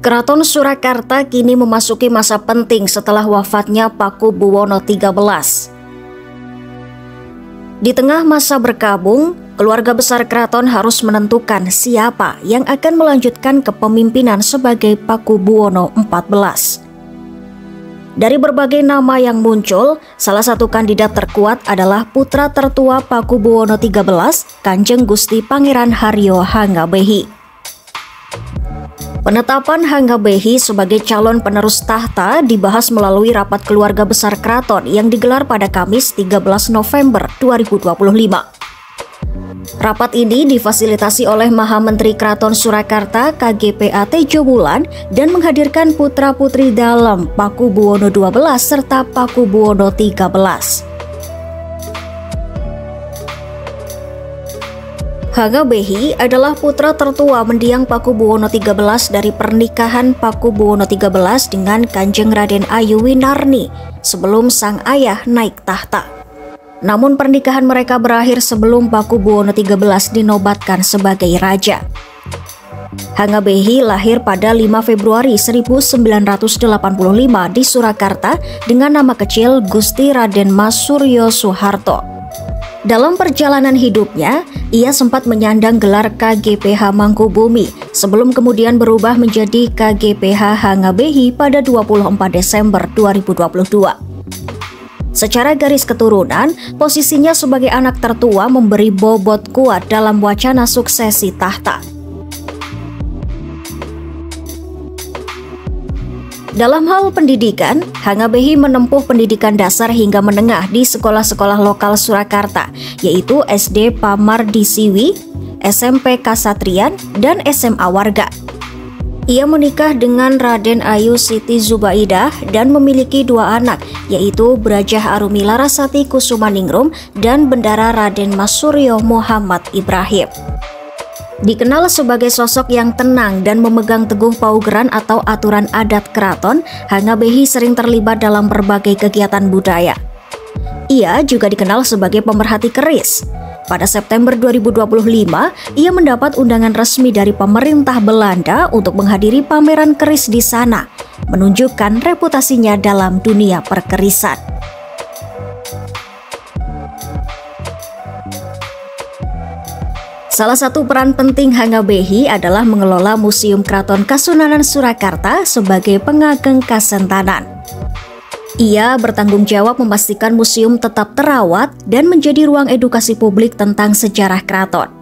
Keraton Surakarta kini memasuki masa penting setelah wafatnya Pakubuwono XIII. Di tengah masa berkabung, keluarga besar keraton harus menentukan siapa yang akan melanjutkan kepemimpinan sebagai Pakubuwono XIV. Dari berbagai nama yang muncul, salah satu kandidat terkuat adalah putra tertua Pakubuwono XIII, Kanjeng Gusti Pangeran Haryo Hanggabehi. Penetapan Hanggabehi sebagai calon penerus tahta dibahas melalui rapat keluarga besar keraton yang digelar pada Kamis 13 November 2025. Rapat ini difasilitasi oleh Maha Menteri Keraton Surakarta KGPA Tejo Wulan dan menghadirkan putra-putri dalam Pakubuwono XII serta Pakubuwono XIII. Hanggabehi adalah putra tertua mendiang Pakubuwono XIII dari pernikahan Pakubuwono XIII dengan Kanjeng Raden Ayu Winarni sebelum sang ayah naik tahta. Namun pernikahan mereka berakhir sebelum Pakubuwono XIII dinobatkan sebagai raja. Hanggabehi lahir pada 5 Februari 1985 di Surakarta dengan nama kecil Gusti Raden Mas Suryo Soeharto. Dalam perjalanan hidupnya, ia sempat menyandang gelar KGPH Mangkubumi sebelum kemudian berubah menjadi KGPH Hanggabehi pada 24 Desember 2022. Secara garis keturunan, posisinya sebagai anak tertua memberi bobot kuat dalam wacana suksesi tahta. Dalam hal pendidikan, Hanggabehi menempuh pendidikan dasar hingga menengah di sekolah-sekolah lokal Surakarta, yaitu SD Pamar di Siwi, SMP Kasatrian, dan SMA Warga. Ia menikah dengan Raden Ayu Siti Zubaidah dan memiliki 2 anak, yaitu Brajah Arumi Larasati Kusumaningrum dan Bendara Raden Mas Suryo Muhammad Ibrahim. Dikenal sebagai sosok yang tenang dan memegang teguh paugeran atau aturan adat keraton, Hanggabehi sering terlibat dalam berbagai kegiatan budaya. Ia juga dikenal sebagai pemerhati keris. Pada September 2025, ia mendapat undangan resmi dari pemerintah Belanda untuk menghadiri pameran keris di sana, menunjukkan reputasinya dalam dunia perkerisan. Salah satu peran penting Hanggabehi adalah mengelola Museum Keraton Kasunanan Surakarta sebagai pengageng kasentanan. Ia bertanggung jawab memastikan museum tetap terawat dan menjadi ruang edukasi publik tentang sejarah keraton.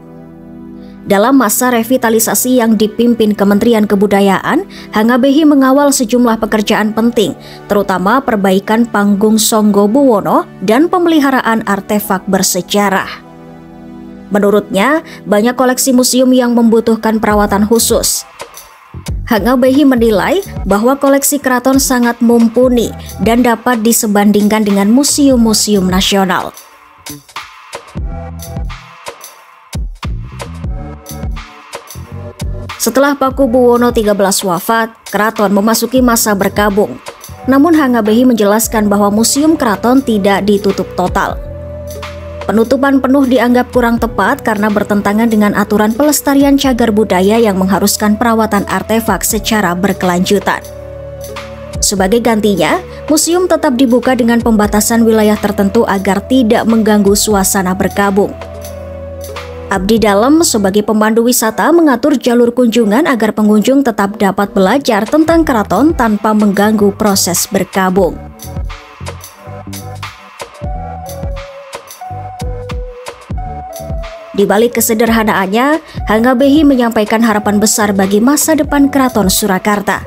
Dalam masa revitalisasi yang dipimpin Kementerian Kebudayaan, Hanggabehi mengawal sejumlah pekerjaan penting, terutama perbaikan panggung Songgo Buwono dan pemeliharaan artefak bersejarah. Menurutnya, banyak koleksi museum yang membutuhkan perawatan khusus. Hanggabehi menilai bahwa koleksi keraton sangat mumpuni dan dapat disebandingkan dengan museum-museum nasional. Setelah Pakubuwono XIII wafat, keraton memasuki masa berkabung. Namun Hanggabehi menjelaskan bahwa museum keraton tidak ditutup total. Penutupan penuh dianggap kurang tepat karena bertentangan dengan aturan pelestarian cagar budaya yang mengharuskan perawatan artefak secara berkelanjutan. Sebagai gantinya, museum tetap dibuka dengan pembatasan wilayah tertentu agar tidak mengganggu suasana berkabung. Abdi Dalem sebagai pemandu wisata mengatur jalur kunjungan agar pengunjung tetap dapat belajar tentang keraton tanpa mengganggu proses berkabung. Di balik kesederhanaannya, Hanggabehi menyampaikan harapan besar bagi masa depan Keraton Surakarta.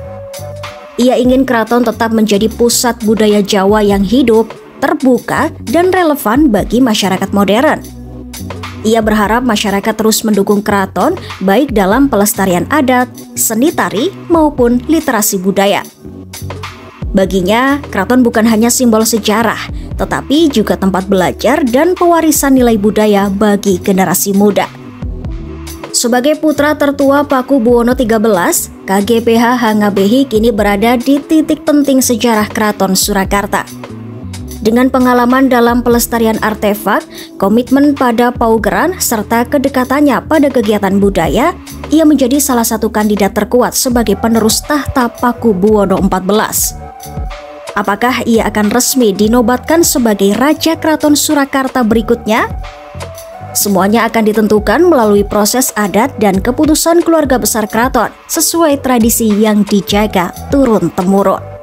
Ia ingin keraton tetap menjadi pusat budaya Jawa yang hidup, terbuka, dan relevan bagi masyarakat modern. Ia berharap masyarakat terus mendukung keraton baik dalam pelestarian adat, seni tari, maupun literasi budaya. Baginya, keraton bukan hanya simbol sejarah, tetapi juga tempat belajar dan pewarisan nilai budaya bagi generasi muda. Sebagai putra tertua Pakubuwono XIII, KGPH Hanggabehi kini berada di titik penting sejarah Keraton Surakarta. Dengan pengalaman dalam pelestarian artefak, komitmen pada paugeran, serta kedekatannya pada kegiatan budaya, ia menjadi salah satu kandidat terkuat sebagai penerus tahta Pakubuwono XIV. Apakah ia akan resmi dinobatkan sebagai Raja Keraton Surakarta berikutnya? Semuanya akan ditentukan melalui proses adat dan keputusan keluarga besar keraton sesuai tradisi yang dijaga turun-temurun.